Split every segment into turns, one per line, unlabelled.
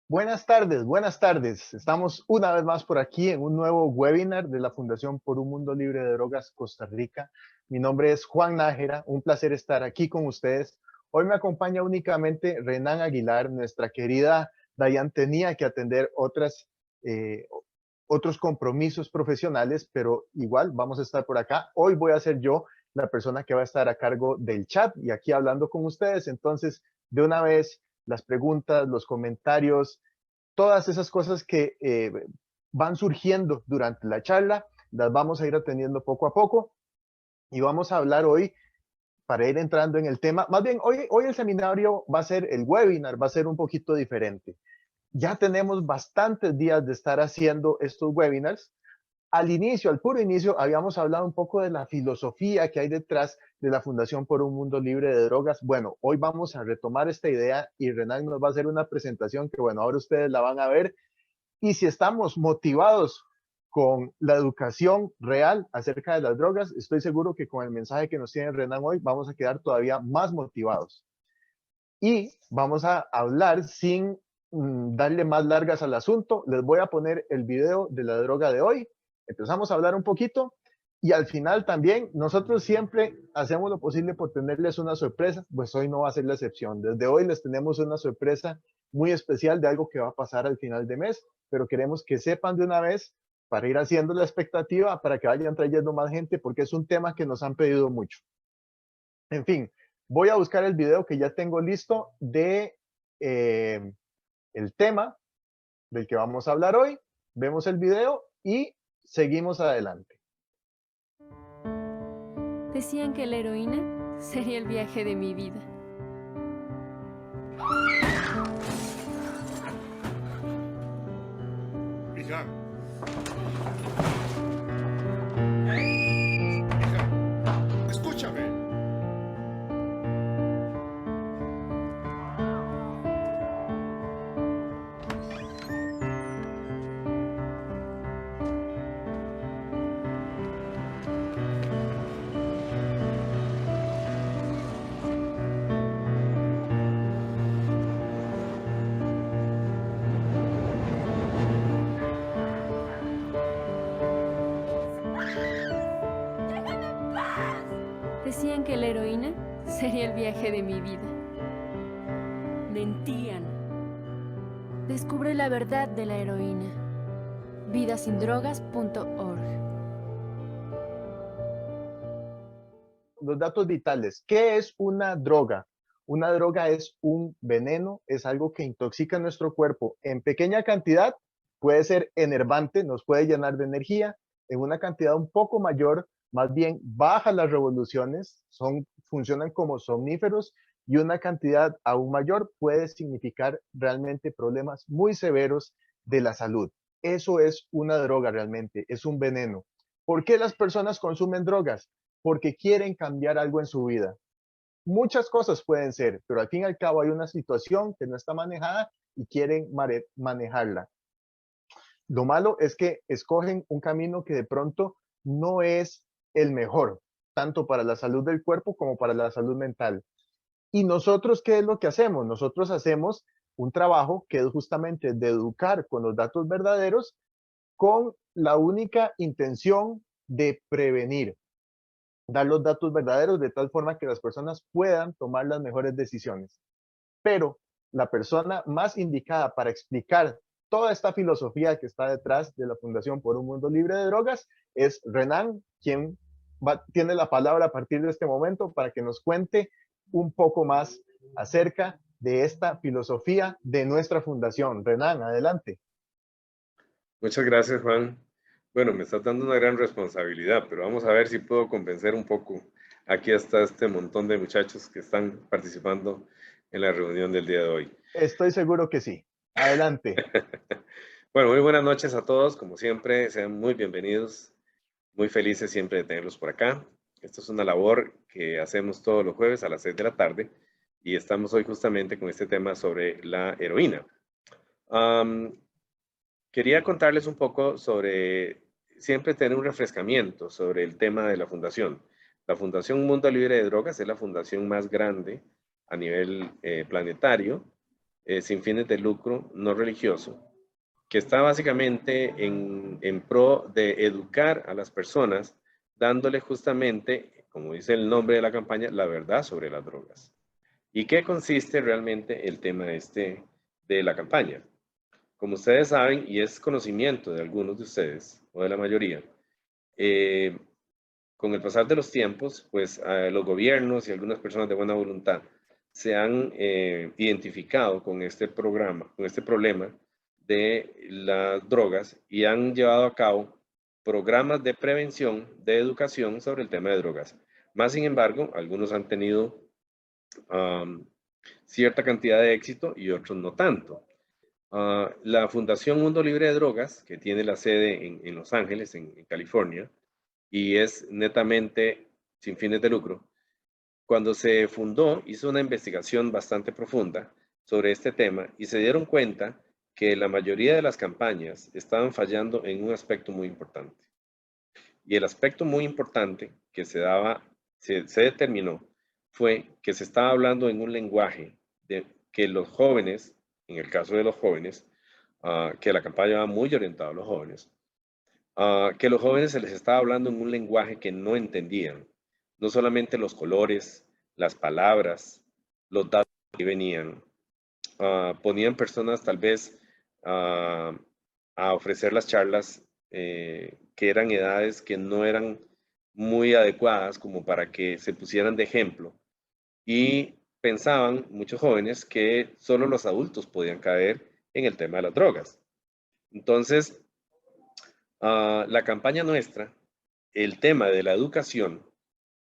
Buenas tardes, buenas tardes. Estamos una vez más por aquí en un nuevo webinar de la Fundación por un Mundo Libre de Drogas Costa Rica. Mi nombre es Juan Nájera, un placer estar aquí con ustedes. Hoy me acompaña únicamente Renan Aguilar, nuestra querida Dayan tenía que atender eh, otros compromisos profesionales, pero igual vamos a estar por acá. Hoy voy a ser yo la persona que va a estar a cargo del chat y aquí hablando con ustedes. Entonces, de una vez, las preguntas, los comentarios, todas esas cosas que van surgiendo durante la charla, las vamos a ir atendiendo poco a poco y vamos a hablar hoy para ir entrando en el tema. Más bien, hoy el seminario va a ser, el webinar va a ser un poquito diferente. Ya tenemos bastantes días de estar haciendo estos webinars. Al inicio, al puro inicio, habíamos hablado un poco de la filosofía que hay detrás de la Fundación por un Mundo Libre de Drogas. Bueno, hoy vamos a retomar esta idea y Renan nos va a hacer una presentación que, bueno, ahora ustedes la van a ver. Y si estamos motivados con la educación real acerca de las drogas, estoy seguro que con el mensaje que nos tiene Renan hoy vamos a quedar todavía más motivados. Y vamos a hablar sin darle más largas al asunto. Les voy a poner el video de la droga de hoy. Empezamos a hablar un poquito y al final también nosotros siempre hacemos lo posible por tenerles una sorpresa, pues hoy no va a ser la excepción. Desde hoy les tenemos una sorpresa muy especial de algo que va a pasar al final de mes, pero queremos que sepan de una vez para ir haciendo la expectativa, para que vayan trayendo más gente, porque es un tema que nos han pedido mucho. En fin, voy a buscar el video que ya tengo listo de el tema del que vamos a hablar hoy. Vemos el video y seguimos adelante.
Decían que la heroína sería el viaje de mi vida.
Hija. Escúchame.
Decían que la heroína sería el viaje de mi vida. Mentían. Descubre la verdad de la heroína. Vidasindrogas.org.
Los datos vitales. ¿Qué es una droga? Una droga es un veneno, es algo que intoxica nuestro cuerpo en pequeña cantidad, puede ser enervante, nos puede llenar de energía, en una cantidad un poco mayor, más bien baja las revoluciones, funcionan como somníferos y una cantidad aún mayor puede significar realmente problemas muy severos de la salud. Eso es una droga realmente, es un veneno. ¿Por qué las personas consumen drogas? Porque quieren cambiar algo en su vida. Muchas cosas pueden ser, pero al fin y al cabo hay una situación que no está manejada y quieren manejarla. Lo malo es que escogen un camino que de pronto no es el mejor, tanto para la salud del cuerpo como para la salud mental. ¿Y nosotros qué es lo que hacemos? Nosotros hacemos un trabajo que es justamente de educar con los datos verdaderos con la única intención de prevenir, dar los datos verdaderos de tal forma que las personas puedan tomar las mejores decisiones. Pero la persona más indicada para explicar toda esta filosofía que está detrás de la Fundación por un Mundo Libre de Drogas es Renan, quien tiene la palabra a partir de este momento para que nos cuente un poco más acerca de esta filosofía de nuestra fundación. Renan, adelante.
Muchas gracias, Juan. Bueno, me estás dando una gran responsabilidad, pero vamos a ver si puedo convencer un poco. Aquí está este montón de muchachos que están participando en la reunión del día de hoy.
Estoy seguro que sí. Adelante.
Bueno, muy buenas noches a todos. Como siempre, sean muy bienvenidos. Muy felices siempre de tenerlos por acá. Esto es una labor que hacemos todos los jueves a las 6 de la tarde y estamos hoy justamente con este tema sobre la heroína. Quería contarles un poco sobre siempre tener un refrescamiento sobre el tema de la fundación. La Fundación Mundo Libre de Drogas es la fundación más grande a nivel planetario. sin fines de lucro, no religioso, que está básicamente en pro de educar a las personas, dándole justamente, como dice el nombre de la campaña, la verdad sobre las drogas. ¿Y qué consiste realmente el tema de la campaña? Como ustedes saben, y es conocimiento de algunos de ustedes, o de la mayoría, eh, con el pasar de los tiempos, pues los gobiernos y algunas personas de buena voluntad se han identificado con este programa, con este problema de las drogas y han llevado a cabo programas de prevención, de educación sobre el tema de drogas. Más sin embargo, algunos han tenido cierta cantidad de éxito y otros no tanto. La Fundación Mundo Libre de Drogas, que tiene la sede en Los Ángeles, en California, y es netamente sin fines de lucro, cuando se fundó hizo una investigación bastante profunda sobre este tema y se dieron cuenta que la mayoría de las campañas estaban fallando en un aspecto muy importante. Y el aspecto muy importante que se determinó fue que se estaba hablando en un lenguaje de que los jóvenes, en el caso de los jóvenes, que la campaña va muy orientada a los jóvenes, que los jóvenes se les estaba hablando en un lenguaje que no entendían. No solamente los colores, las palabras, los datos que venían. Ponían personas tal vez a ofrecer las charlas que eran edades que no eran muy adecuadas como para que se pusieran de ejemplo. Y pensaban muchos jóvenes que solo los adultos podían caer en el tema de las drogas. Entonces, la campaña nuestra, el tema de la educación,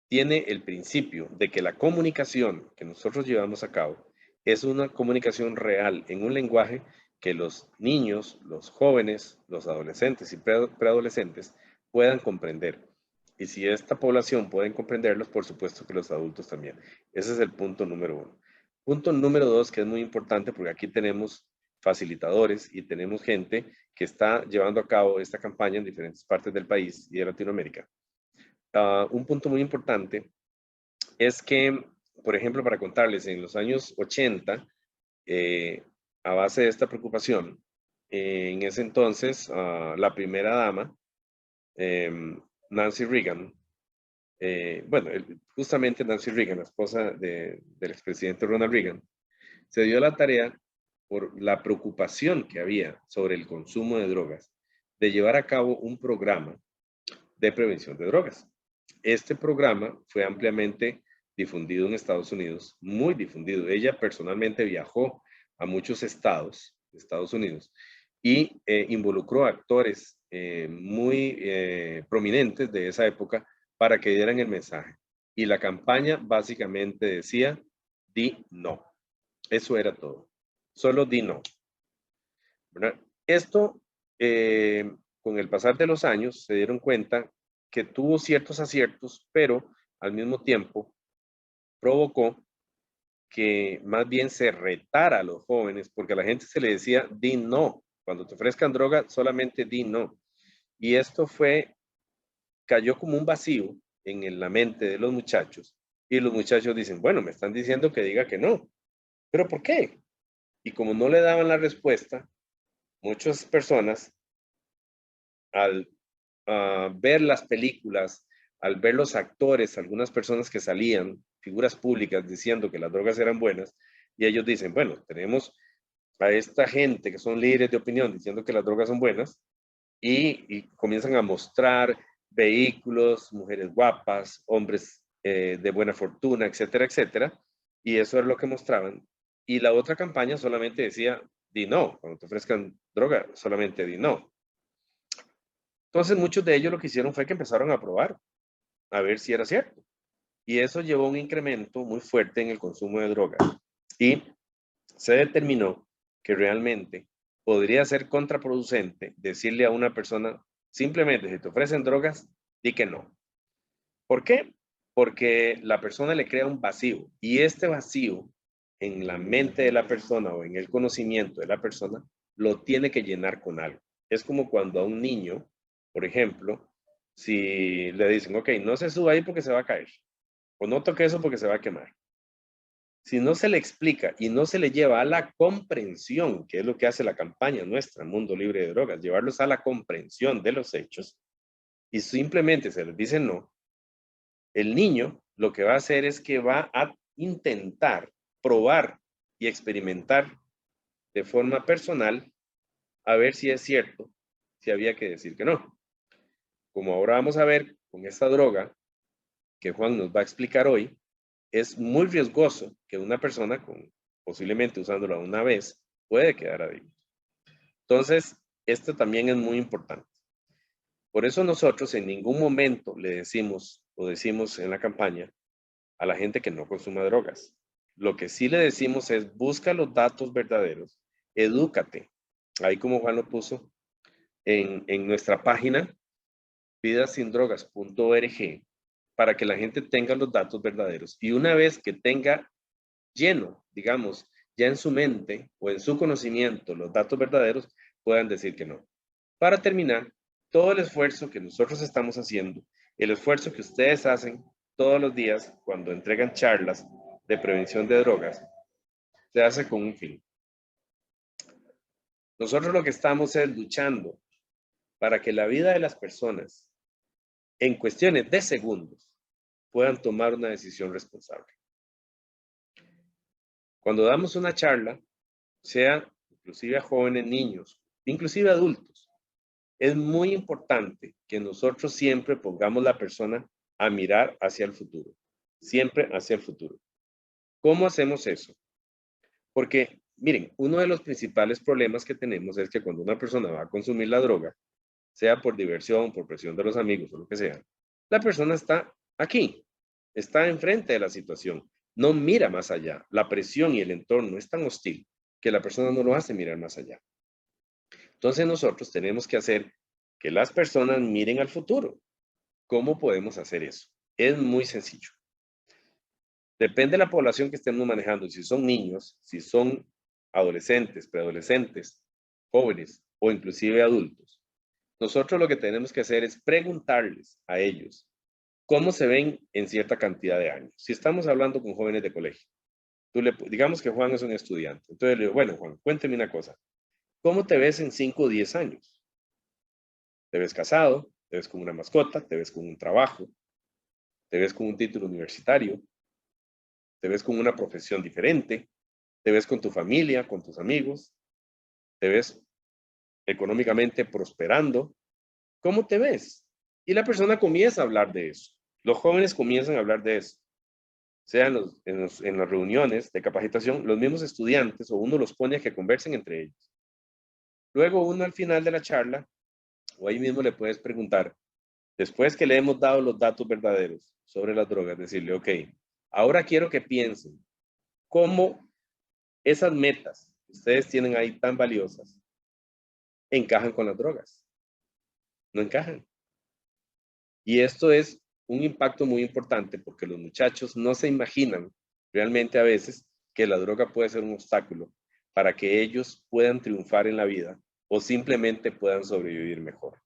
tiene el principio de que la comunicación que nosotros llevamos a cabo es una comunicación real en un lenguaje que los niños, los jóvenes, los adolescentes y preadolescentes puedan comprender. Y si esta población pueden comprenderlos, por supuesto que los adultos también. Ese es el punto número uno. Punto número dos, que es muy importante porque aquí tenemos facilitadores y tenemos gente que está llevando a cabo esta campaña en diferentes partes del país y de Latinoamérica. Un punto muy importante es que, por ejemplo, para contarles, en los años 80, a base de esta preocupación, en ese entonces, la primera dama, Nancy Reagan, bueno, justamente Nancy Reagan, la esposa del expresidente Ronald Reagan, se dio la tarea por la preocupación que había sobre el consumo de drogas, de llevar a cabo un programa de prevención de drogas. Este programa fue ampliamente difundido en Estados Unidos, muy difundido. Ella personalmente viajó a muchos estados de Estados Unidos y involucró a actores muy prominentes de esa época para que dieran el mensaje. Y la campaña básicamente decía, di no. Eso era todo. Solo di no. ¿Verdad? Esto, con el pasar de los años, se dieron cuenta que tuvo ciertos aciertos, pero al mismo tiempo provocó que más bien se retara a los jóvenes, porque a la gente se le decía, di no. Cuando te ofrezcan droga, solamente di no. Y esto cayó como un vacío en la mente de los muchachos. Y los muchachos dicen, bueno, me están diciendo que diga que no. ¿Pero por qué? Y como no le daban la respuesta, muchas personas, al ver las películas, al ver los actores, algunas personas que salían, figuras públicas diciendo que las drogas eran buenas, y ellos dicen, bueno, tenemos a esta gente que son líderes de opinión diciendo que las drogas son buenas, y comienzan a mostrar vehículos, mujeres guapas, hombres de buena fortuna, etcétera, etcétera, y eso es lo que mostraban. Y la otra campaña solamente decía, di no, cuando te ofrezcan droga, solamente di no. Entonces muchos de ellos lo que hicieron fue que empezaron a probar, a ver si era cierto. Y eso llevó a un incremento muy fuerte en el consumo de drogas. Y se determinó que realmente podría ser contraproducente decirle a una persona, simplemente si te ofrecen drogas, di que no. ¿Por qué? Porque la persona le crea un vacío y este vacío en la mente de la persona o en el conocimiento de la persona lo tiene que llenar con algo. Es como cuando a un niño, por ejemplo, si le dicen, ok, no se suba ahí porque se va a caer o no toque eso porque se va a quemar. si no se le explica y no se le lleva a la comprensión, que es lo que hace la campaña nuestra, Mundo Libre de Drogas, llevarlos a la comprensión de los hechos, y simplemente se les dice no, el niño lo que va a hacer es que va a intentar probar y experimentar de forma personal a ver si es cierto, si había que decir que no. Como ahora vamos a ver con esta droga que Juan nos va a explicar hoy, es muy riesgoso que una persona posiblemente usándola una vez puede quedar adicto. Entonces, esto también es muy importante. Por eso nosotros en ningún momento le decimos o decimos en la campaña a la gente que no consuma drogas. Lo que sí le decimos es busca los datos verdaderos, edúcate. Ahí como Juan lo puso en nuestra página, vidasindrogas.org, para que la gente tenga los datos verdaderos. Y una vez que tenga lleno, digamos, ya en su mente o en su conocimiento los datos verdaderos, puedan decir que no. Para terminar, todo el esfuerzo que nosotros estamos haciendo, el esfuerzo que ustedes hacen todos los días cuando entregan charlas de prevención de drogas, se hace con un fin. Nosotros lo que estamos es luchando para que la vida de las personas, en cuestiones de segundos, puedan tomar una decisión responsable. Cuando damos una charla, sea inclusive a jóvenes, niños, inclusive adultos, es muy importante que nosotros siempre pongamos la persona a mirar hacia el futuro, siempre hacia el futuro. ¿Cómo hacemos eso? Porque, miren, uno de los principales problemas que tenemos es que cuando una persona va a consumir la droga, sea por diversión, por presión de los amigos o lo que sea, la persona está aquí, está enfrente de la situación, no mira más allá. La presión y el entorno es tan hostil que la persona no lo hace mirar más allá. Entonces nosotros tenemos que hacer que las personas miren al futuro. ¿Cómo podemos hacer eso? Es muy sencillo. Depende de la población que estemos manejando, si son niños, si son adolescentes, preadolescentes, jóvenes o inclusive adultos. Nosotros lo que tenemos que hacer es preguntarles a ellos cómo se ven en cierta cantidad de años. Si estamos hablando con jóvenes de colegio, digamos que Juan es un estudiante. Entonces le digo, bueno, Juan, cuénteme una cosa. ¿Cómo te ves en 5 o 10 años? ¿Te ves casado? ¿Te ves con una mascota? ¿Te ves con un trabajo? ¿Te ves con un título universitario? ¿Te ves con una profesión diferente? ¿Te ves con tu familia, con tus amigos? ¿Te ves económicamente prosperando? ¿Cómo te ves? Y la persona comienza a hablar de eso. Los jóvenes comienzan a hablar de eso. Sea en las reuniones de capacitación, los mismos estudiantes o uno los pone a que conversen entre ellos. Luego uno al final de la charla, o ahí mismo le puedes preguntar, después que le hemos dado los datos verdaderos sobre las drogas, decirle, ok, ahora quiero que piensen cómo esas metas que ustedes tienen ahí tan valiosas encajan con las drogas. No encajan. Y esto es un impacto muy importante porque los muchachos no se imaginan realmente a veces que la droga puede ser un obstáculo para que ellos puedan triunfar en la vida o simplemente puedan sobrevivir mejor.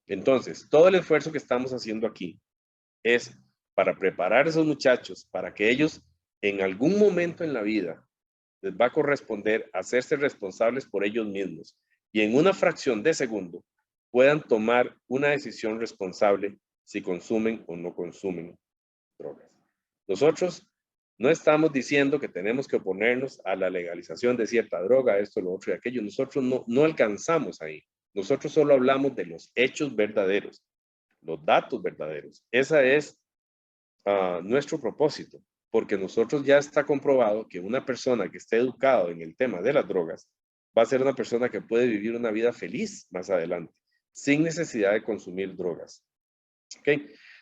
Entonces, todo el esfuerzo que estamos haciendo aquí es para preparar a esos muchachos para que ellos en algún momento en la vida les va a corresponder hacerse responsables por ellos mismos y en una fracción de segundo puedan tomar una decisión responsable si consumen o no consumen drogas. Nosotros no estamos diciendo que tenemos que oponernos a la legalización de cierta droga, esto, lo otro y aquello. Nosotros no alcanzamos ahí. Nosotros solo hablamos de los hechos verdaderos, los datos verdaderos. Ese es nuestro propósito, porque nosotros ya está comprobado que una persona que esté educada en el tema de las drogas va a ser una persona que puede vivir una vida feliz más adelante, sin necesidad de consumir drogas. ¿Ok?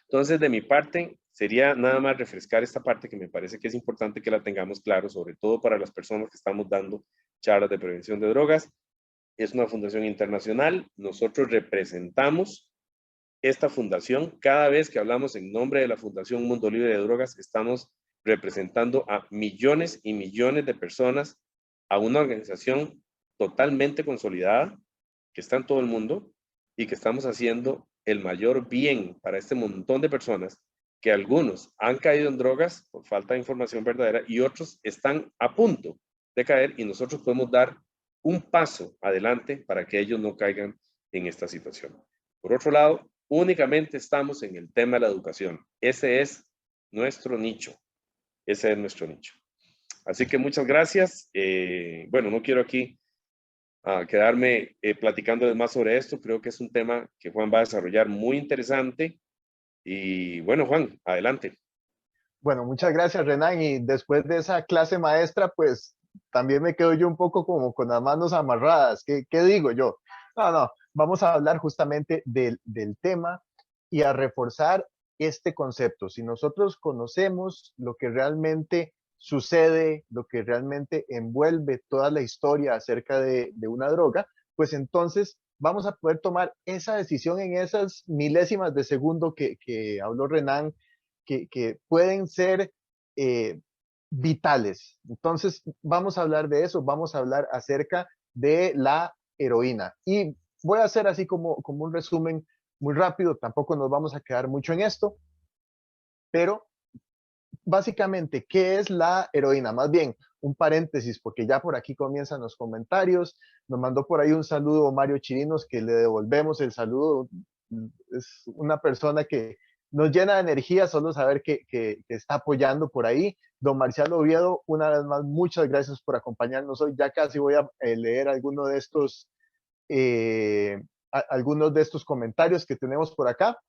Entonces, de mi parte, sería nada más refrescar esta parte que me parece que es importante que la tengamos claro, sobre todo para las personas que estamos dando charlas de prevención de drogas. Es una fundación internacional. Nosotros representamos esta fundación. Cada vez que hablamos en nombre de la Fundación Mundo Libre de Drogas, estamos representando a millones y millones de personas, a una organización totalmente consolidada, que está en todo el mundo y que estamos haciendo el mayor bien para este montón de personas que algunos han caído en drogas por falta de información verdadera y otros están a punto de caer y nosotros podemos dar un paso adelante para que ellos no caigan en esta situación. Por otro lado, únicamente estamos en el tema de la educación. Ese es nuestro nicho. Ese es nuestro nicho. Así que muchas gracias. Bueno, no quiero aquí quedarme platicándoles más sobre esto. Creo que es un tema que Juan va a desarrollar muy interesante. Y bueno, Juan, adelante.
Bueno, muchas gracias, Renan. Y después de esa clase maestra, pues también me quedo yo un poco como con las manos amarradas. ¿Qué digo yo? No, vamos a hablar justamente del tema y a reforzar este concepto. Si nosotros conocemos lo que realmente sucede, lo que realmente envuelve toda la historia acerca de una droga, pues entonces vamos a poder tomar esa decisión en esas milésimas de segundo que habló Renan, que pueden ser vitales. Entonces, vamos a hablar de eso, vamos a hablar acerca de la heroína. Y voy a hacer así como un resumen muy rápido, tampoco nos vamos a quedar mucho en esto, pero básicamente, ¿qué es la heroína? Más bien, un paréntesis, porque ya por aquí comienzan los comentarios. Nos mandó por ahí un saludo Mario Chirinos, que le devolvemos el saludo. Es una persona que nos llena de energía solo saber que está apoyando por ahí. Don Marcial Oviedo, una vez más, muchas gracias por acompañarnos hoy. Ya casi voy a leer algunos de estos comentarios que tenemos por acá.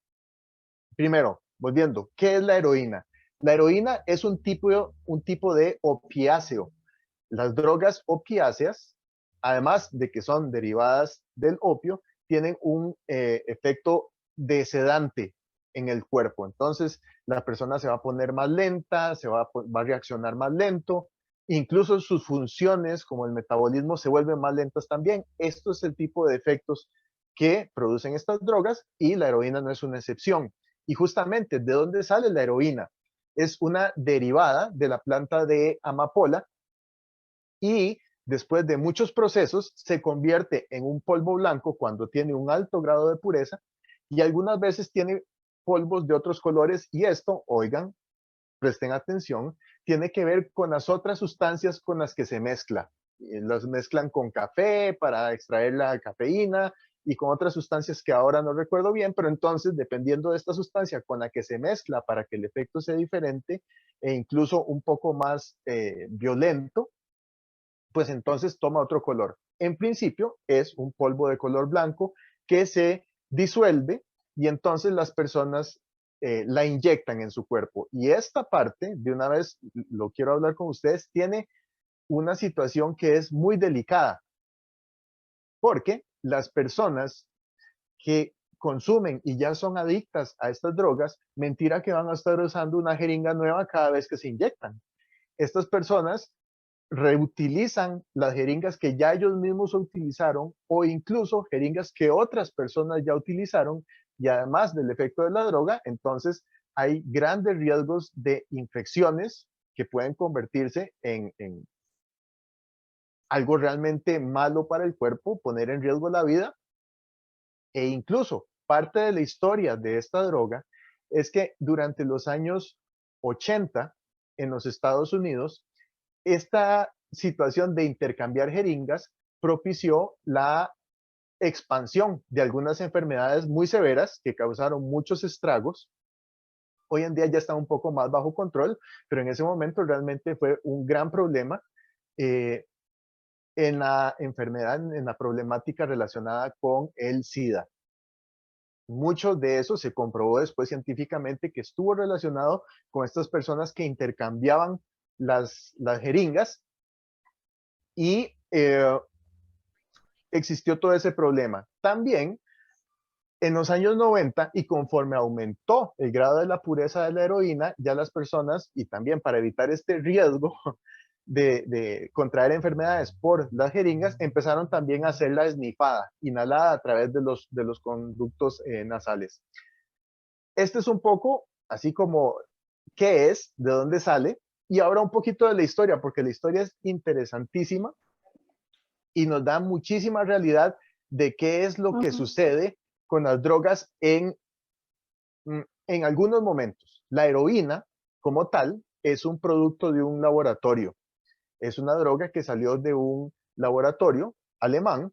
Primero, volviendo, ¿qué es la heroína? La heroína es un tipo de opiáceo. Las drogas opiáceas, además de que son derivadas del opio, tienen un efecto de sedante en el cuerpo. Entonces, la persona se va a poner más lenta, va a reaccionar más lento, incluso sus funciones como el metabolismo se vuelven más lentas también. Esto es el tipo de efectos que producen estas drogas y la heroína no es una excepción. Y justamente, ¿de dónde sale la heroína? Es una derivada de la planta de amapola y después de muchos procesos se convierte en un polvo blanco cuando tiene un alto grado de pureza y algunas veces tiene polvos de otros colores y esto, oigan, presten atención, tiene que ver con las otras sustancias con las que se mezcla. Las mezclan con café para extraer la cafeína y con otras sustancias que ahora no recuerdo bien, pero entonces dependiendo de esta sustancia con la que se mezcla para que el efecto sea diferente e incluso un poco más violento, pues entonces toma otro color. En principio es un polvo de color blanco que se disuelve y entonces las personas la inyectan en su cuerpo. Y esta parte, de una vez lo quiero hablar con ustedes, tiene una situación que es muy delicada, porque las personas que consumen y ya son adictas a estas drogas, mentira que van a estar usando una jeringa nueva cada vez que se inyectan. Estas personas reutilizan las jeringas que ya ellos mismos utilizaron o incluso jeringas que otras personas ya utilizaron y además del efecto de la droga, entonces hay grandes riesgos de infecciones que pueden convertirse en algo realmente malo para el cuerpo, poner en riesgo la vida e incluso parte de la historia de esta droga es que durante los años 80 en los Estados Unidos, esta situación de intercambiar jeringas propició la expansión de algunas enfermedades muy severas que causaron muchos estragos. Hoy en día ya está un poco más bajo control, pero en ese momento realmente fue un gran problema eh, en la enfermedad, en la problemática relacionada con el SIDA. Mucho de eso se comprobó después científicamente que estuvo relacionado con estas personas que intercambiaban las jeringas y existió todo ese problema. También en los años 90 y conforme aumentó el grado de la pureza de la heroína, ya las personas, y también para evitar este riesgo de contraer enfermedades por las jeringas, empezaron también a hacer la esnifada, inhalada a través de los conductos nasales. Este es un poco así como qué es, de dónde sale, y ahora un poquito de la historia, porque la historia es interesantísima y nos da muchísima realidad de qué es lo que sucede con las drogas en algunos momentos. La heroína, como tal, es un producto de un laboratorio. Es una droga que salió de un laboratorio alemán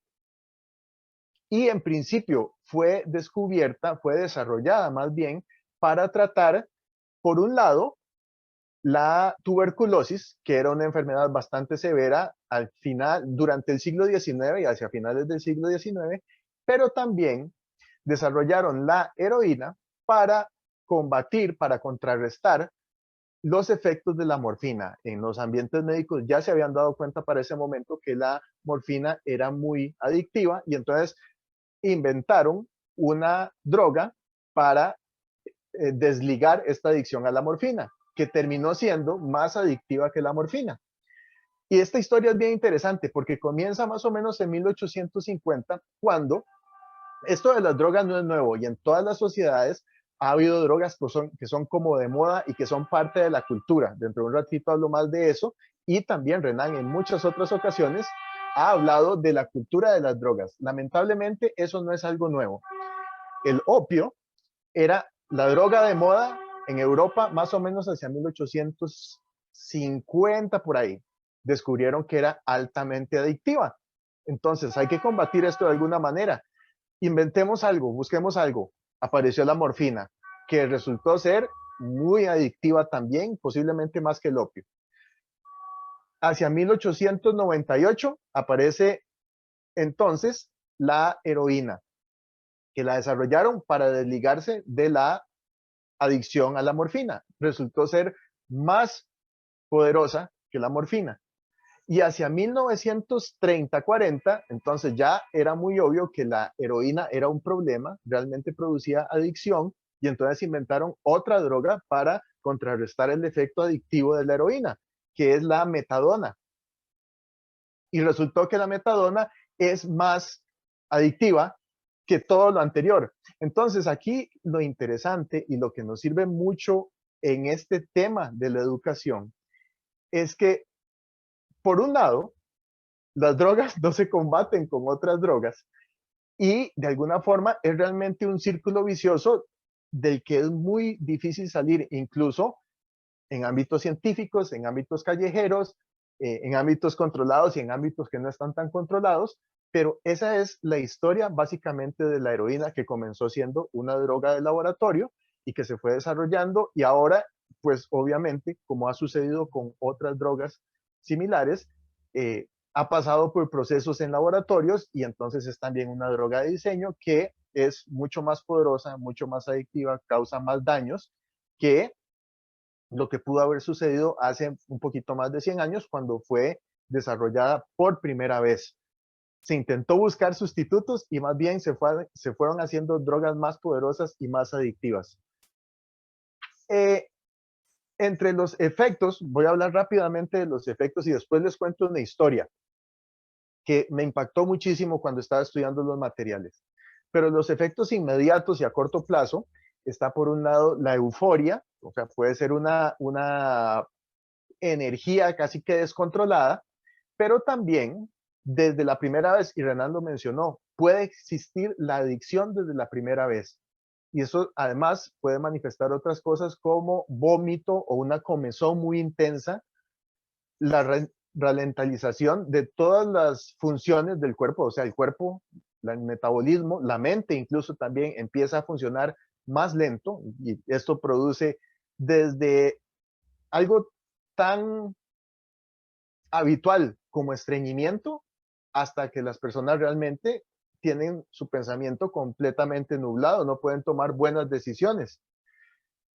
y en principio fue descubierta, fue desarrollada más bien para tratar, por un lado, la tuberculosis, que era una enfermedad bastante severa al final, durante el siglo XIX y hacia finales del siglo XIX, pero también desarrollaron la heroína para combatir, para contrarrestar los efectos de la morfina. En los ambientes médicos ya se habían dado cuenta para ese momento que la morfina era muy adictiva y entonces inventaron una droga para desligar esta adicción a la morfina, que terminó siendo más adictiva que la morfina. Y esta historia es bien interesante porque comienza más o menos en 1850, cuando esto de las drogas no es nuevo y en todas las sociedades ha habido drogas que son como de moda y que son parte de la cultura. Dentro de un ratito hablo más de eso. Y también Renan en muchas otras ocasiones ha hablado de la cultura de las drogas. Lamentablemente eso no es algo nuevo. El opio era la droga de moda en Europa más o menos hacia 1850 por ahí. Descubrieron que era altamente adictiva. Entonces hay que combatir esto de alguna manera. Inventemos algo, busquemos algo. Apareció la morfina, que resultó ser muy adictiva también, posiblemente más que el opio. Hacia 1898 aparece entonces la heroína, que la desarrollaron para desligarse de la adicción a la morfina. Resultó ser más poderosa que la morfina. Y hacia 1930-40, entonces ya era muy obvio que la heroína era un problema, realmente producía adicción, y entonces inventaron otra droga para contrarrestar el efecto adictivo de la heroína, que es la metadona. Y resultó que la metadona es más adictiva que todo lo anterior. Entonces aquí lo interesante y lo que nos sirve mucho en este tema de la educación es que, por un lado, las drogas no se combaten con otras drogas y de alguna forma es realmente un círculo vicioso del que es muy difícil salir, incluso en ámbitos científicos, en ámbitos callejeros, en ámbitos controlados y en ámbitos que no están tan controlados, pero esa es la historia básicamente de la heroína, que comenzó siendo una droga de laboratorio y que se fue desarrollando, y ahora, pues obviamente, como ha sucedido con otras drogas similares, ha pasado por procesos en laboratorios y entonces es también una droga de diseño que es mucho más poderosa, mucho más adictiva, causa más daños que lo que pudo haber sucedido hace un poquito más de 100 años cuando fue desarrollada por primera vez. Se intentó buscar sustitutos y más bien se fueron haciendo drogas más poderosas y más adictivas. Entre los efectos, voy a hablar rápidamente de los efectos y después les cuento una historia que me impactó muchísimo cuando estaba estudiando los materiales. Pero los efectos inmediatos y a corto plazo está, por un lado, la euforia, o sea, puede ser una energía casi que descontrolada, pero también desde la primera vez, y Renan lo mencionó, puede existir la adicción desde la primera vez. Y eso además puede manifestar otras cosas como vómito o una comezón muy intensa, la ralentización de todas las funciones del cuerpo, o sea, el cuerpo, el metabolismo, la mente incluso también empieza a funcionar más lento, y esto produce desde algo tan habitual como estreñimiento hasta que las personas realmente tienen su pensamiento completamente nublado, no pueden tomar buenas decisiones.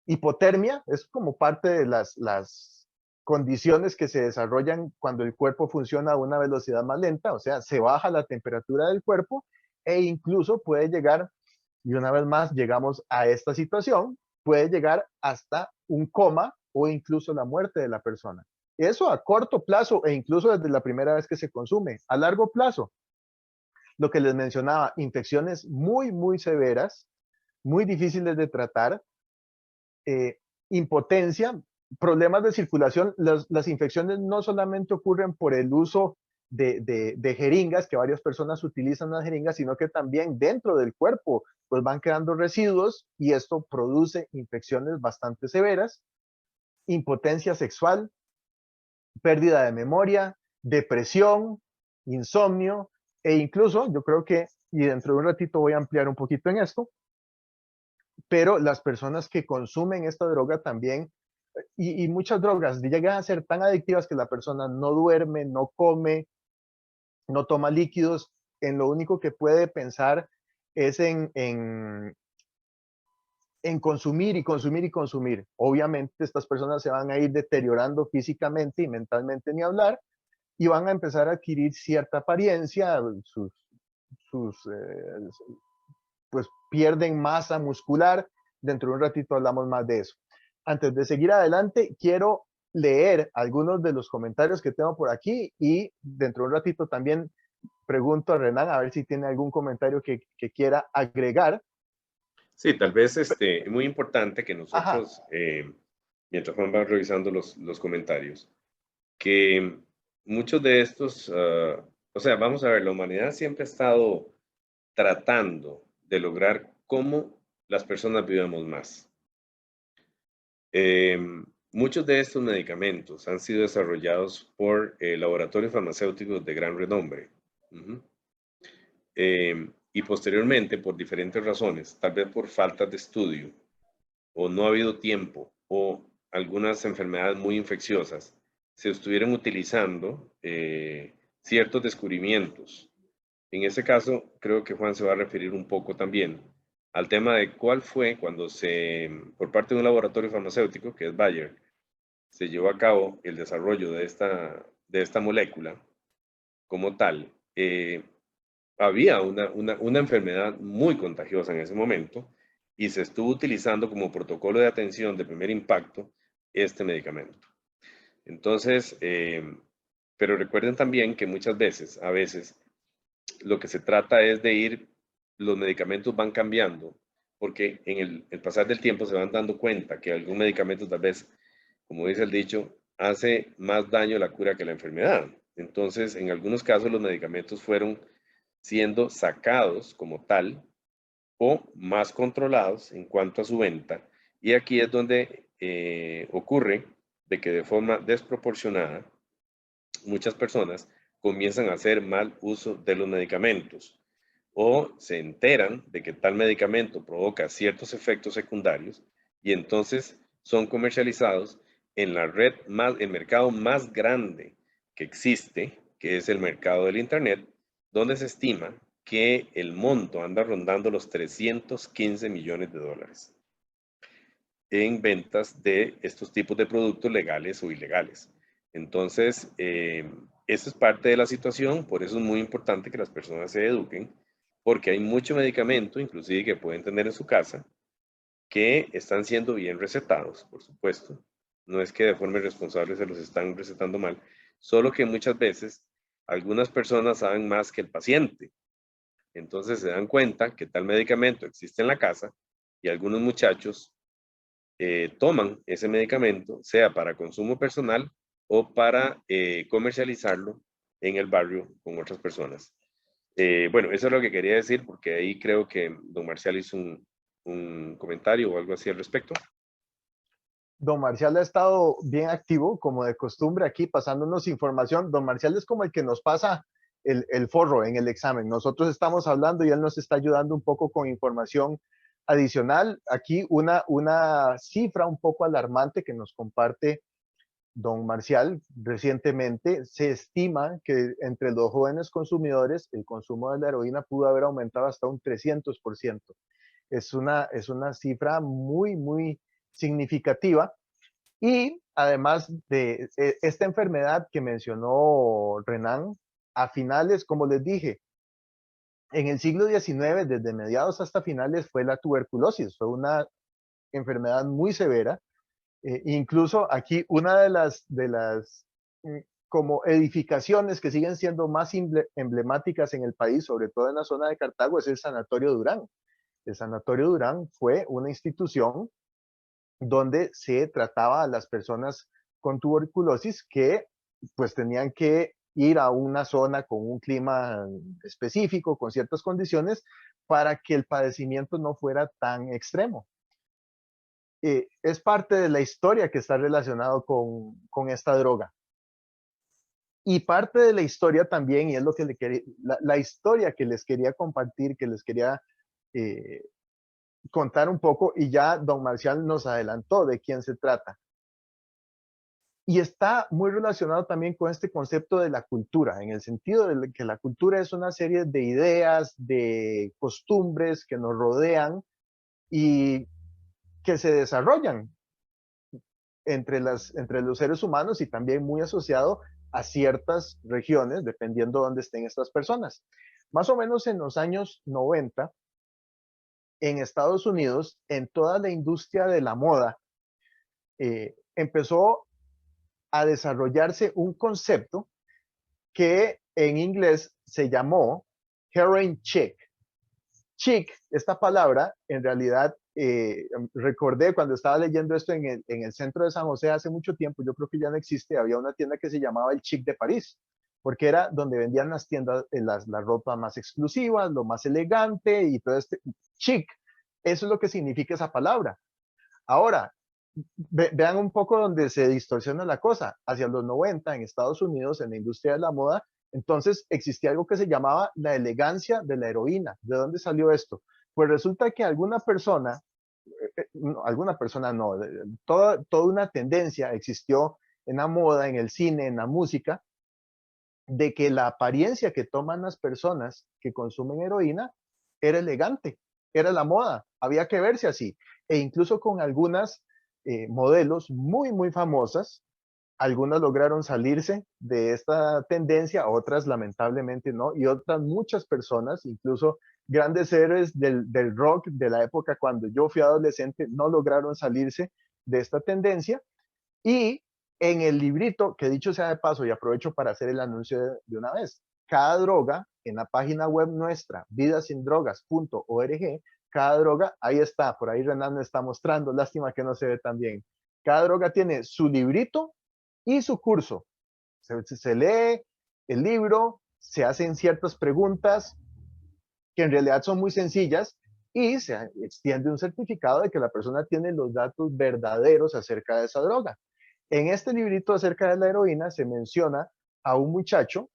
Hipotermia es como parte de las condiciones que se desarrollan cuando el cuerpo funciona a una velocidad más lenta, o sea, se baja la temperatura del cuerpo e incluso puede llegar, y una vez más llegamos a esta situación, puede llegar hasta un coma o incluso la muerte de la persona. Eso a corto plazo e incluso desde la primera vez que se consume. A largo plazo, lo que les mencionaba, infecciones muy, muy severas, muy difíciles de tratar, impotencia, problemas de circulación. Las infecciones no solamente ocurren por el uso de jeringas, que varias personas utilizan las jeringas, sino que también dentro del cuerpo pues van quedando residuos y esto produce infecciones bastante severas, impotencia sexual, pérdida de memoria, depresión, insomnio e incluso yo creo que, y dentro de un ratito voy a ampliar un poquito en esto, pero las personas que consumen esta droga también, y muchas drogas llegan a ser tan adictivas que la persona no duerme, no come, no toma líquidos, en lo único que puede pensar es en consumir y consumir y consumir. Obviamente estas personas se van a ir deteriorando físicamente y mentalmente ni hablar y van a empezar a adquirir cierta apariencia, pues pierden masa muscular. Dentro de un ratito hablamos más de eso. Antes de seguir adelante, quiero leer algunos de los comentarios que tengo por aquí y dentro de un ratito también pregunto a Renan a ver si tiene algún comentario que quiera agregar.
Sí, tal vez muy importante que
Ajá.
nosotros, mientras Juan va revisando los comentarios, que muchos de estos, o sea, vamos a ver, la humanidad siempre ha estado tratando de lograr cómo las personas vivamos más. Muchos de estos medicamentos han sido desarrollados por laboratorios farmacéuticos de gran renombre. Ujú. Y posteriormente, por diferentes razones, tal vez por falta de estudio, o no ha habido tiempo, o algunas enfermedades muy infecciosas, se estuvieron utilizando ciertos descubrimientos. En ese caso, creo que Juan se va a referir un poco también al tema de cuál fue cuando por parte de un laboratorio farmacéutico, que es Bayer, se llevó a cabo el desarrollo de esta molécula como tal. Había una enfermedad muy contagiosa en ese momento y se estuvo utilizando como protocolo de atención de primer impacto este medicamento. Entonces, pero recuerden también que muchas veces, a veces, lo que se trata es de los medicamentos van cambiando, porque en el pasar del tiempo se van dando cuenta que algún medicamento tal vez, como dice el dicho, hace más daño la cura que la enfermedad. Entonces, en algunos casos los medicamentos fueron siendo sacados como tal o más controlados en cuanto a su venta. Y aquí es donde ocurre de que de forma desproporcionada muchas personas comienzan a hacer mal uso de los medicamentos o se enteran de que tal medicamento provoca ciertos efectos secundarios y entonces son comercializados en la red más, el mercado más grande que existe, que es el mercado del Internet, donde se estima que el monto anda rondando los 315 millones de dólares en ventas de estos tipos de productos legales o ilegales. Entonces, eso es parte de la situación, por eso es muy importante que las personas se eduquen, porque hay mucho medicamento, inclusive que pueden tener en su casa, que están siendo bien recetados, por supuesto. No es que de forma irresponsable se los están recetando mal, solo que muchas veces algunas personas saben más que el paciente. Entonces se dan cuenta que tal medicamento existe en la casa y algunos muchachos toman ese medicamento, sea para consumo personal o para comercializarlo en el barrio con otras personas. Bueno, eso es lo que quería decir, porque ahí creo que don Marcial hizo un comentario o algo así al respecto.
Don Marcial ha estado bien activo, como de costumbre, aquí pasándonos información. Don Marcial es como el que nos pasa el forro en el examen. Nosotros estamos hablando y él nos está ayudando un poco con información adicional. Aquí una cifra un poco alarmante que nos comparte don Marcial recientemente. Se estima que entre los jóvenes consumidores el consumo de la heroína pudo haber aumentado hasta un 300%. Es una cifra muy, muy significativa. Y además de esta enfermedad que mencionó Renan, a finales, como les dije, en el siglo XIX, desde mediados hasta finales, fue la tuberculosis. Fue una enfermedad muy severa. Incluso aquí una de las como edificaciones que siguen siendo más emblemáticas en el país, sobre todo en la zona de Cartago, es el Sanatorio Durán. El Sanatorio Durán fue una institución donde se trataba a las personas con tuberculosis que pues tenían que ir a una zona con un clima específico, con ciertas condiciones, para que el padecimiento no fuera tan extremo. Es parte de la historia que está relacionado con esta droga. Y parte de la historia también, y es lo que la historia que les quería compartir, que les quería eh, contar un poco, y ya don Marcial nos adelantó de quién se trata. Y está muy relacionado también con este concepto de la cultura, en el sentido de que la cultura es una serie de ideas, de costumbres que nos rodean y que se desarrollan entre los seres humanos y también muy asociado a ciertas regiones, dependiendo de dónde estén estas personas. Más o menos en los años 90, en Estados Unidos, en toda la industria de la moda, empezó a desarrollarse un concepto que en inglés se llamó heroin chic. Chic, esta palabra, en realidad, recordé cuando estaba leyendo esto en el centro de San José hace mucho tiempo, yo creo que ya no existe, había una tienda que se llamaba el Chic de París, porque era donde vendían las tiendas, la ropa más exclusiva, lo más elegante y todo este chic. Eso es lo que significa esa palabra. Ahora, vean un poco donde se distorsiona la cosa. Hacia los 90 en Estados Unidos, en la industria de la moda, entonces existía algo que se llamaba la elegancia de la heroína. ¿De dónde salió esto? Pues resulta que alguna persona no, toda una tendencia existió en la moda, en el cine, en la música, de que la apariencia que toman las personas que consumen heroína era elegante, era la moda, había que verse así. E incluso con algunas modelos muy, muy famosas, algunas lograron salirse de esta tendencia, otras lamentablemente no, y otras muchas personas, incluso grandes héroes del rock de la época cuando yo fui adolescente, no lograron salirse de esta tendencia. Y en el librito, que dicho sea de paso, y aprovecho para hacer el anuncio de una vez, cada droga, en la página web nuestra, vidasindrogas.org, cada droga, ahí está, por ahí Renan me está mostrando, lástima que no se ve tan bien. Cada droga tiene su librito y su curso. Se lee el libro, se hacen ciertas preguntas que en realidad son muy sencillas y se extiende un certificado de que la persona tiene los datos verdaderos acerca de esa droga. En este librito acerca de la heroína se menciona a un muchacho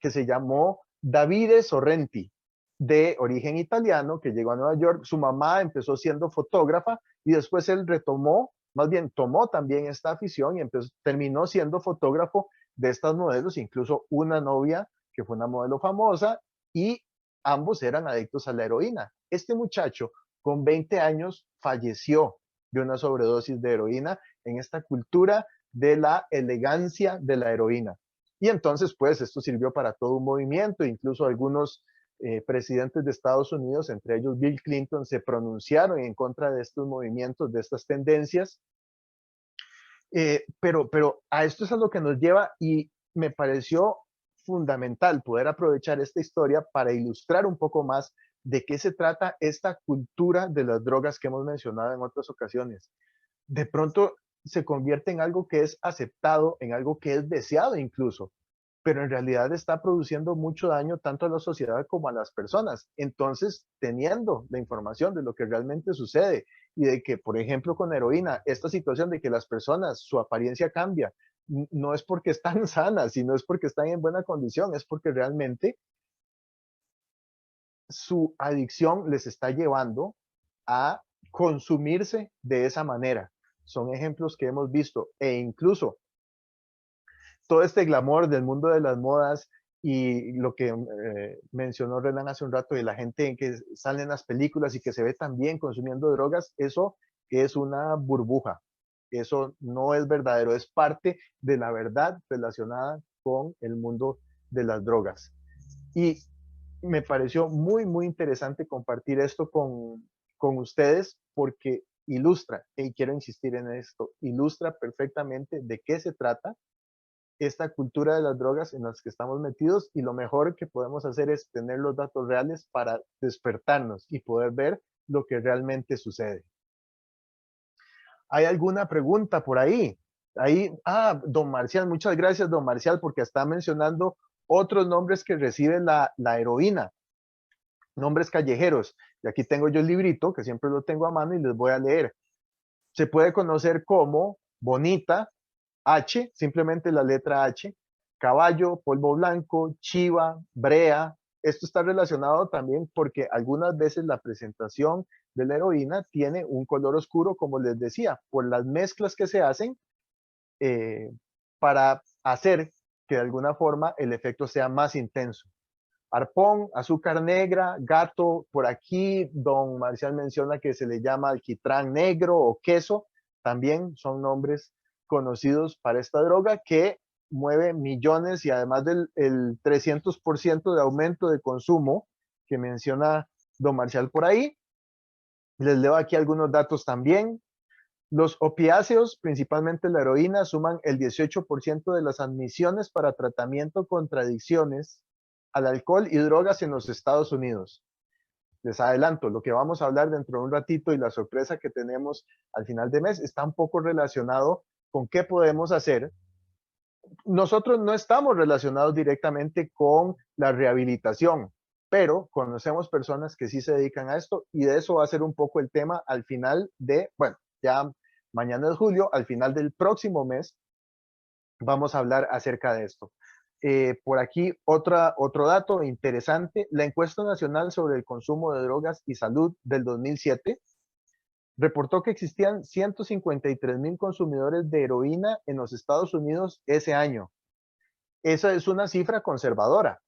que se llamó Davide Sorrenti, de origen italiano, que llegó a Nueva York. Su mamá empezó siendo fotógrafa y después él retomó, más bien tomó también esta afición y terminó siendo fotógrafo de estas modelos, incluso una novia que fue una modelo famosa, y ambos eran adictos a la heroína. Este muchacho con 20 años falleció de una sobredosis de heroína en esta cultura de la elegancia de la heroína. Y entonces, pues, esto sirvió para todo un movimiento, incluso algunos presidentes de Estados Unidos, entre ellos Bill Clinton, se pronunciaron en contra de estos movimientos, de estas tendencias. Pero a esto es a lo que nos lleva y me pareció fundamental poder aprovechar esta historia para ilustrar un poco más de qué se trata esta cultura de las drogas que hemos mencionado en otras ocasiones. De pronto se convierte en algo que es aceptado, en algo que es deseado incluso, pero en realidad está produciendo mucho daño tanto a la sociedad como a las personas. Entonces, teniendo la información de lo que realmente sucede y de que, por ejemplo, con heroína, esta situación de que las personas, su apariencia cambia, no es porque están sanas, sino es porque están en buena condición, es porque realmente su adicción les está llevando a consumirse de esa manera. Son ejemplos que hemos visto e incluso todo este glamour del mundo de las modas y lo que mencionó Renan hace un rato de la gente en que sale en las películas y que se ve también consumiendo drogas, eso es una burbuja. Eso no es verdadero, es parte de la verdad relacionada con el mundo de las drogas. Y me pareció muy, muy interesante compartir esto con ustedes porque ilustra, y quiero insistir en esto, ilustra perfectamente de qué se trata esta cultura de las drogas en las que estamos metidos y lo mejor que podemos hacer es tener los datos reales para despertarnos y poder ver lo que realmente sucede. ¿Hay alguna pregunta por ahí? Ahí, don Marcial, muchas gracias, don Marcial, porque está mencionando otros nombres que recibe la heroína, nombres callejeros. Y aquí tengo yo el librito, que siempre lo tengo a mano y les voy a leer. Se puede conocer como Bonita, H, simplemente la letra H, Caballo, Polvo Blanco, Chiva, Brea. Esto está relacionado también porque algunas veces la presentación de la heroína tiene un color oscuro, como les decía, por las mezclas que se hacen eh, para hacer que de alguna forma el efecto sea más intenso. Arpón, azúcar negra, gato, por aquí don Marcial menciona que se le llama alquitrán negro o queso, también son nombres conocidos para esta droga que mueve millones y además del el 300% de aumento de consumo que menciona don Marcial por ahí. Les leo aquí algunos datos también. Los opiáceos, principalmente la heroína, suman el 18% de las admisiones para tratamiento contra adicciones al alcohol y drogas en los Estados Unidos. Les adelanto, lo que vamos a hablar dentro de un ratito y la sorpresa que tenemos al final de mes está un poco relacionado con qué podemos hacer. Nosotros no estamos relacionados directamente con la rehabilitación, pero conocemos personas que sí se dedican a esto y de eso va a ser un poco el tema al final de, bueno, ya mañana es julio, al final del próximo mes vamos a hablar acerca de esto. Por aquí otro dato interesante, la encuesta nacional sobre el consumo de drogas y salud del 2007 reportó que existían 153,000 consumidores de heroína en los Estados Unidos ese año. Esa es una cifra conservadora.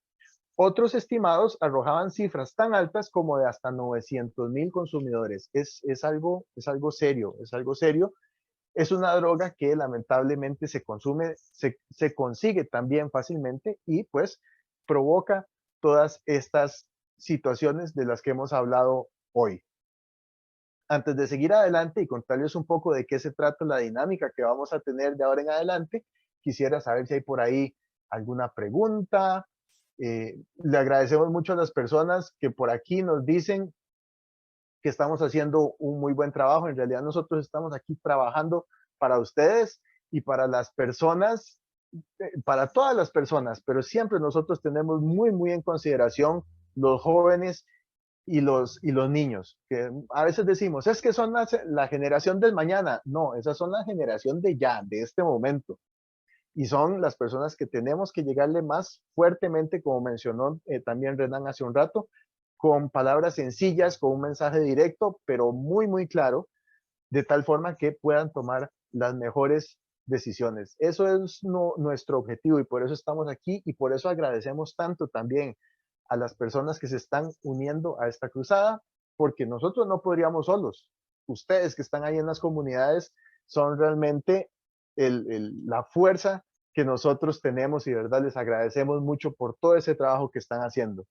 Otros estimados arrojaban cifras tan altas como de hasta 900,000 consumidores. Es algo serio, es algo serio. Es una droga que lamentablemente se consume, se consigue también fácilmente y pues provoca todas estas situaciones de las que hemos hablado hoy. Antes de seguir adelante y contarles un poco de qué se trata la dinámica que vamos a tener de ahora en adelante, quisiera saber si hay por ahí alguna pregunta. Le agradecemos mucho a las personas que por aquí nos dicen que estamos haciendo un muy buen trabajo. En realidad nosotros estamos aquí trabajando para ustedes y para las personas, para todas las personas, pero siempre nosotros tenemos muy, muy en consideración los jóvenes y los niños, que a veces decimos, es que son la generación del mañana. No, esas son la generación de ya, de este momento. Y son las personas que tenemos que llegarle más fuertemente, como mencionó también Renan hace un rato, con palabras sencillas, con un mensaje directo, pero muy, muy claro, de tal forma que puedan tomar las mejores decisiones. Eso es nuestro objetivo y por eso estamos aquí y por eso agradecemos tanto también a las personas que se están uniendo a esta cruzada, porque nosotros no podríamos solos. Ustedes que están ahí en las comunidades son realmente la fuerza que nosotros tenemos y de verdad les agradecemos mucho por todo ese trabajo que están haciendo.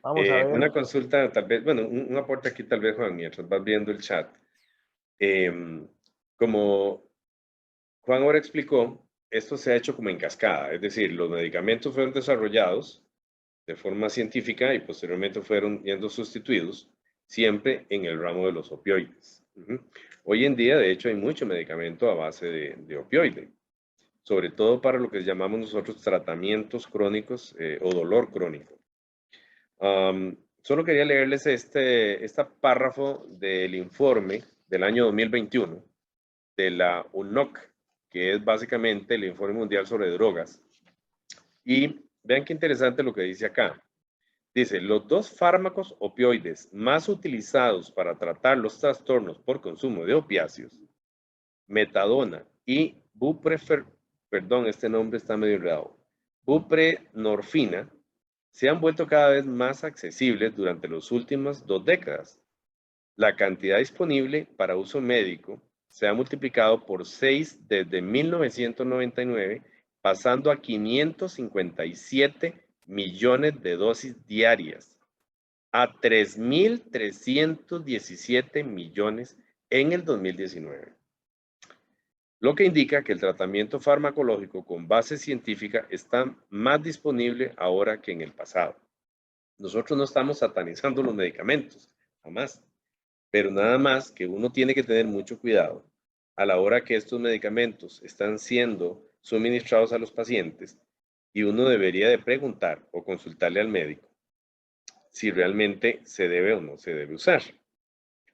Vamos a ver.
Una consulta, tal vez, bueno, un aporte aquí tal vez, Juan, mientras vas viendo el chat. Como Juan ahora explicó, esto se ha hecho como en cascada, es decir, los medicamentos fueron desarrollados de forma científica y posteriormente fueron siendo sustituidos siempre en el ramo de los opioides. Hoy en día, de hecho, hay mucho medicamento a base de opioide, sobre todo para lo que llamamos nosotros tratamientos crónicos o dolor crónico. Solo quería leerles este párrafo del informe del año 2021 de la UNOC, que es básicamente el informe mundial sobre drogas. Y vean qué interesante lo que dice acá. Dice, los dos fármacos opioides más utilizados para tratar los trastornos por consumo de opiáceos, metadona y perdón, este nombre está medio enredado, buprenorfina, se han vuelto cada vez más accesibles durante las últimas 2 décadas. La cantidad disponible para uso médico se ha multiplicado por 6 desde 1999, pasando a 557 millones de dosis diarias, a 3.317 millones en el 2019. Lo que indica que el tratamiento farmacológico con base científica está más disponible ahora que en el pasado. Nosotros no estamos satanizando los medicamentos, jamás. Pero nada más que uno tiene que tener mucho cuidado a la hora que estos medicamentos están siendo suministrados a los pacientes y uno debería de preguntar o consultarle al médico si realmente se debe o no se debe usar.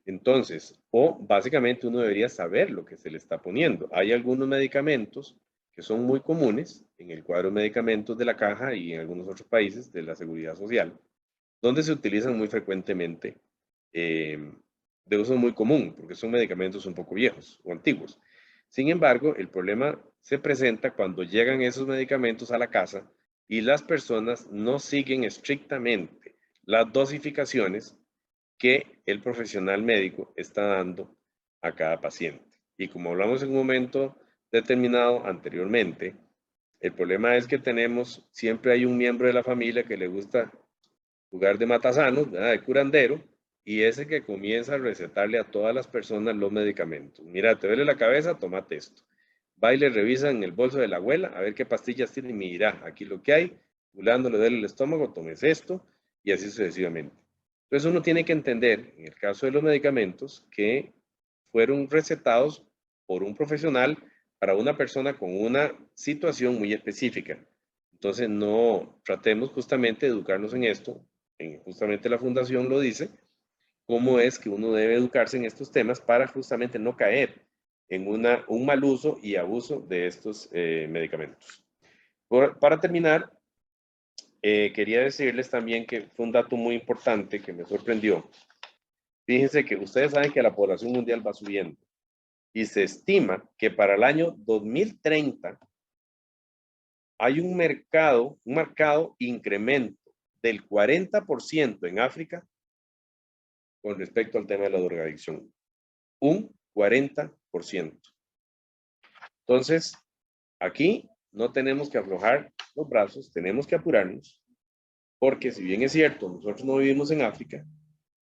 Entonces, o básicamente uno debería saber lo que se le está poniendo. Hay algunos medicamentos que son muy comunes en el cuadro de medicamentos de la caja y en algunos otros países de la seguridad social, donde se utilizan muy frecuentemente de uso muy común, porque son medicamentos un poco viejos o antiguos. Sin embargo, el problema se presenta cuando llegan esos medicamentos a la casa y las personas no siguen estrictamente las dosificaciones que el profesional médico está dando a cada paciente. Y como hablamos en un momento determinado anteriormente, el problema es que siempre hay un miembro de la familia que le gusta jugar de matasanos, ¿verdad? De curandero, y ese que comienza a recetarle a todas las personas los medicamentos. Mira, te duele la cabeza, tómate esto. Va y le revisa en el bolso de la abuela a ver qué pastillas tiene y mira, aquí lo que hay, fulano le duele el estómago, tomes esto, y así sucesivamente. Entonces uno tiene que entender, en el caso de los medicamentos, que fueron recetados por un profesional para una persona con una situación muy específica. Entonces no tratemos justamente de educarnos en esto, justamente la fundación lo dice, cómo es que uno debe educarse en estos temas para justamente no caer en un mal uso y abuso de estos medicamentos. Para terminar, quería decirles también que fue un dato muy importante que me sorprendió. Fíjense que ustedes saben que la población mundial va subiendo y se estima que para el año 2030 hay un marcado incremento del 40% en África con respecto al tema de la drogadicción. Un 40%. Entonces, aquí no tenemos que aflojar los brazos, tenemos que apurarnos, porque si bien es cierto, nosotros no vivimos en África,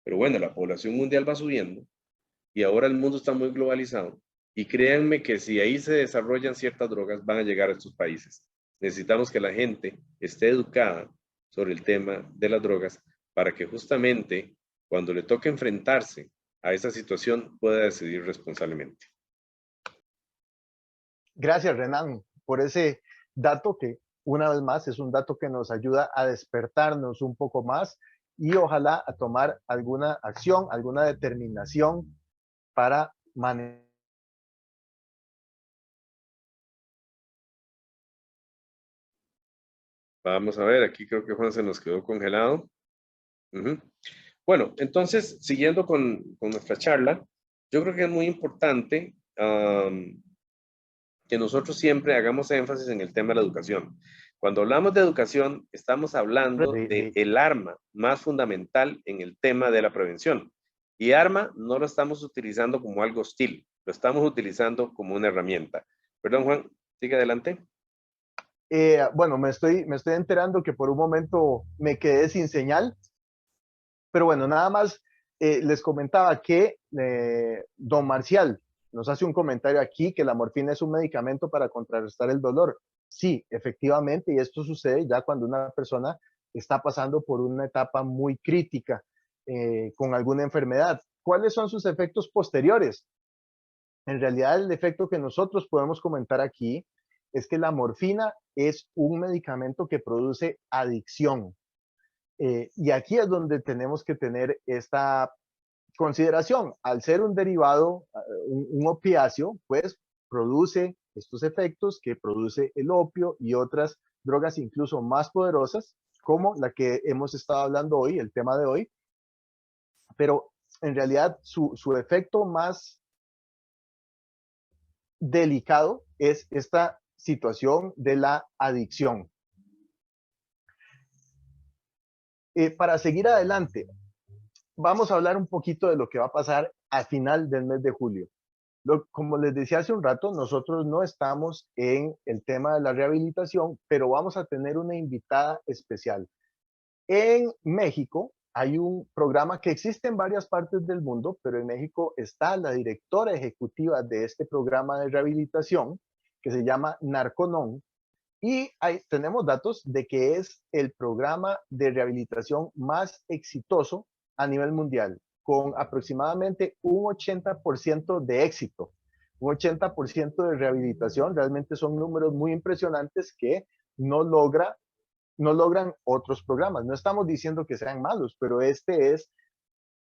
pero bueno, la población mundial va subiendo y ahora el mundo está muy globalizado. Y créanme que si ahí se desarrollan ciertas drogas, van a llegar a estos países. Necesitamos que la gente esté educada sobre el tema de las drogas para que justamente cuando le toque enfrentarse a esa situación pueda decidir responsablemente.
Gracias, Renan, por ese dato que, una vez más, es un dato que nos ayuda a despertarnos un poco más y ojalá a tomar alguna acción, alguna determinación para manejar.
Vamos a ver, aquí creo que Juan se nos quedó congelado. Bueno, entonces, siguiendo con nuestra charla, yo creo que es muy importante que nosotros siempre hagamos énfasis en el tema de la educación. Cuando hablamos de educación, estamos hablando del arma más fundamental en el tema de la prevención. Y arma no lo estamos utilizando como algo hostil, lo estamos utilizando como una herramienta. Perdón, Juan, sigue adelante.
Bueno, me estoy enterando que por un momento me quedé sin señal, pero bueno, nada más les comentaba que don Marcial nos hace un comentario aquí que la morfina es un medicamento para contrarrestar el dolor. Sí, efectivamente, y esto sucede ya cuando una persona está pasando por una etapa muy crítica con alguna enfermedad. ¿Cuáles son sus efectos posteriores? En realidad, el efecto que nosotros podemos comentar aquí es que la morfina es un medicamento que produce adicción. Y aquí es donde tenemos que tener esta consideración. Al ser un derivado, un opiáceo, pues produce estos efectos que produce el opio y otras drogas incluso más poderosas, como la que hemos estado hablando hoy, el tema de hoy. Pero en realidad su efecto más delicado es esta situación de la adicción. Para seguir adelante, vamos a hablar un poquito de lo que va a pasar al final del mes de julio. Como les decía hace un rato, nosotros no estamos en el tema de la rehabilitación, pero vamos a tener una invitada especial. En México hay un programa que existe en varias partes del mundo, pero en México está la directora ejecutiva de este programa de rehabilitación que se llama Narconon. Y tenemos datos de que es el programa de rehabilitación más exitoso a nivel mundial, con aproximadamente un 80% de éxito. un 80% de rehabilitación. Realmente son números muy impresionantes que no logran otros programas. No estamos diciendo que sean malos, pero este es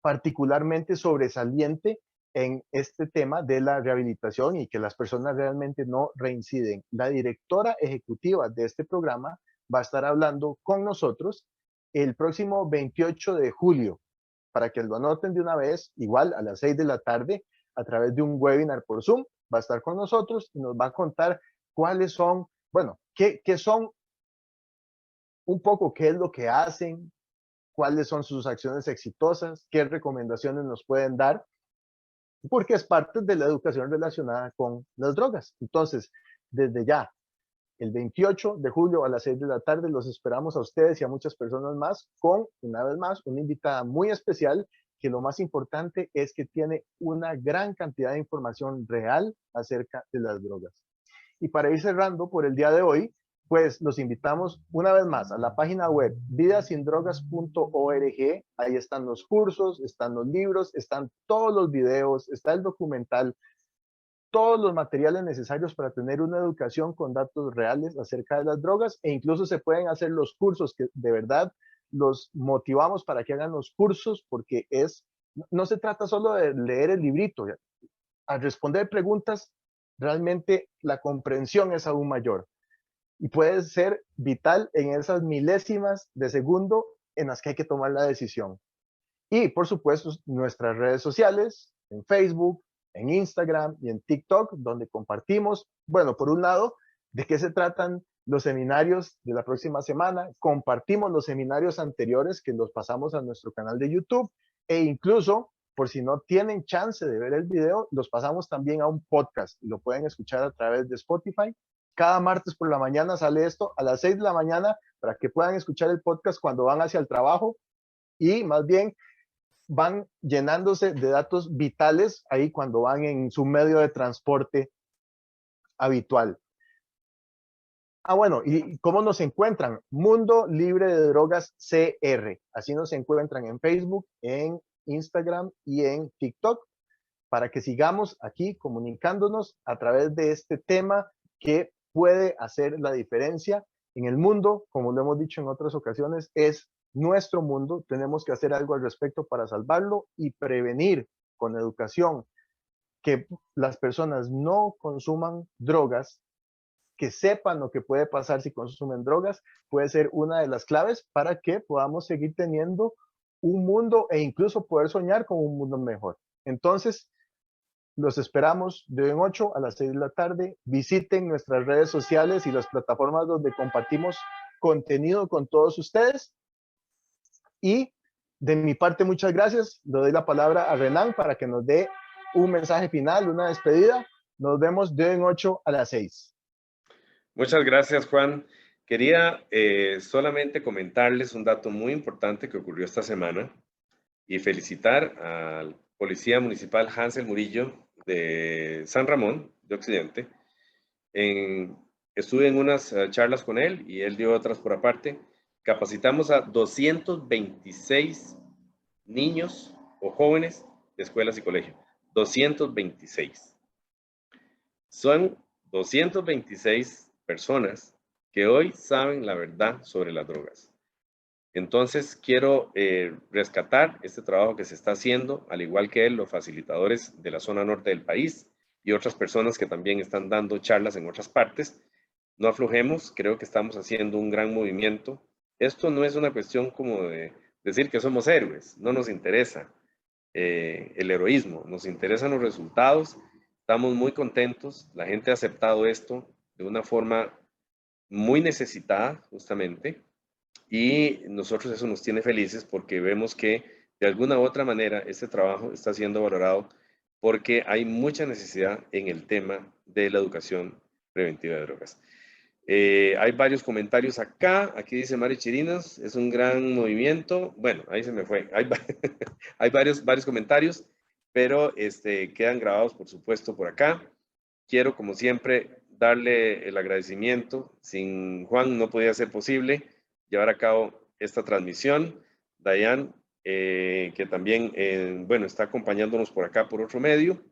particularmente sobresaliente en este tema de la rehabilitación y que las personas realmente no reinciden. La directora ejecutiva de este programa va a estar hablando con nosotros el próximo 28 de julio, para que lo anoten de una vez, igual a las 6 de la tarde, a través de un webinar por Zoom. Va a estar con nosotros y nos va a contar cuáles son, bueno, qué son un poco, qué es lo que hacen, cuáles son sus acciones exitosas, qué recomendaciones nos pueden dar, porque es parte de la educación relacionada con las drogas. Entonces, desde ya, el 28 de julio a las 6 de la tarde, los esperamos a ustedes y a muchas personas más con, una vez más, una invitada muy especial, que lo más importante es que tiene una gran cantidad de información real acerca de las drogas. Y para ir cerrando por el día de hoy, pues los invitamos una vez más a la página web vidasindrogas.org. Ahí están los cursos, están los libros, están todos los videos, está el documental, todos los materiales necesarios para tener una educación con datos reales acerca de las drogas, e incluso se pueden hacer los cursos, que de verdad los motivamos para que hagan los cursos, porque no se trata solo de leer el librito. Al responder preguntas, realmente la comprensión es aún mayor y puede ser vital en esas milésimas de segundo en las que hay que tomar la decisión. Y por supuesto, nuestras redes sociales, en Facebook, en Instagram y en TikTok, donde compartimos, bueno, por un lado, de qué se tratan los seminarios de la próxima semana, compartimos los seminarios anteriores que los pasamos a nuestro canal de YouTube, e incluso, por si no tienen chance de ver el video, los pasamos también a un podcast y lo pueden escuchar a través de Spotify. Cada martes por la mañana sale esto a las 6 de la mañana para que puedan escuchar el podcast cuando van hacia el trabajo y más bien van llenándose de datos vitales ahí cuando van en su medio de transporte habitual. Bueno, ¿y cómo nos encuentran? Mundo Libre de Drogas CR. Así nos encuentran en Facebook, en Instagram y en TikTok, para que sigamos aquí comunicándonos a través de este tema que puede hacer la diferencia en el mundo. Como lo hemos dicho en otras ocasiones, es nuestro mundo. Tenemos que hacer algo al respecto para salvarlo y prevenir con educación que las personas no consuman drogas, que sepan lo que puede pasar si consumen drogas, puede ser una de las claves para que podamos seguir teniendo un mundo e incluso poder soñar con un mundo mejor. Entonces, los esperamos de hoy en 8 a las 6 de la tarde. Visiten nuestras redes sociales y las plataformas donde compartimos contenido con todos ustedes. Y de mi parte, muchas gracias. Le doy la palabra a Renan para que nos dé un mensaje final, una despedida. Nos vemos de hoy en 8 a las 6.
Muchas gracias, Juan. Quería solamente comentarles un dato muy importante que ocurrió esta semana y felicitar al policía municipal Hansel Murillo de San Ramón de Occidente. Estuve en unas charlas con él y él dio otras por aparte. Capacitamos a 226 niños o jóvenes de escuelas y colegios. 226. Son 226 personas que hoy saben la verdad sobre las drogas. Entonces, quiero rescatar este trabajo que se está haciendo, al igual que él, los facilitadores de la zona norte del país y otras personas que también están dando charlas en otras partes. No aflojemos, creo que estamos haciendo un gran movimiento. Esto no es una cuestión como de decir que somos héroes, no nos interesa el heroísmo, nos interesan los resultados. Estamos muy contentos, la gente ha aceptado esto de una forma muy necesitada justamente y nosotros eso nos tiene felices porque vemos que de alguna u otra manera este trabajo está siendo valorado porque hay mucha necesidad en el tema de la educación preventiva de drogas. Hay varios comentarios acá. Aquí dice Mari Chirinos, es un gran movimiento. Bueno, ahí se me fue. Hay varios comentarios, pero quedan grabados, por supuesto, por acá. Quiero, como siempre, darle el agradecimiento. Sin Juan no podía ser posible llevar a cabo esta transmisión. Dayan, que también, bueno, está acompañándonos por acá por otro medio.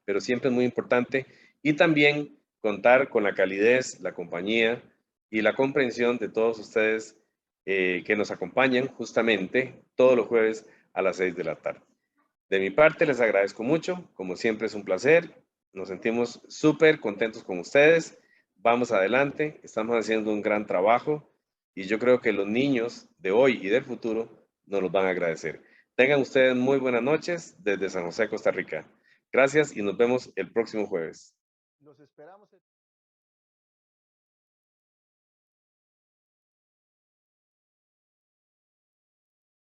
pero siempre es muy importante. Y también contar con la calidez, la compañía y la comprensión de todos ustedes que nos acompañan justamente todos los jueves a las 6 de la tarde. De mi parte, les agradezco mucho. Como siempre, es un placer. Nos sentimos súper contentos con ustedes. Vamos adelante. Estamos haciendo un gran trabajo y yo creo que los niños de hoy y del futuro nos los van a agradecer. Tengan ustedes muy buenas noches desde San José, Costa Rica. Gracias y nos vemos el próximo jueves.
Los esperamos.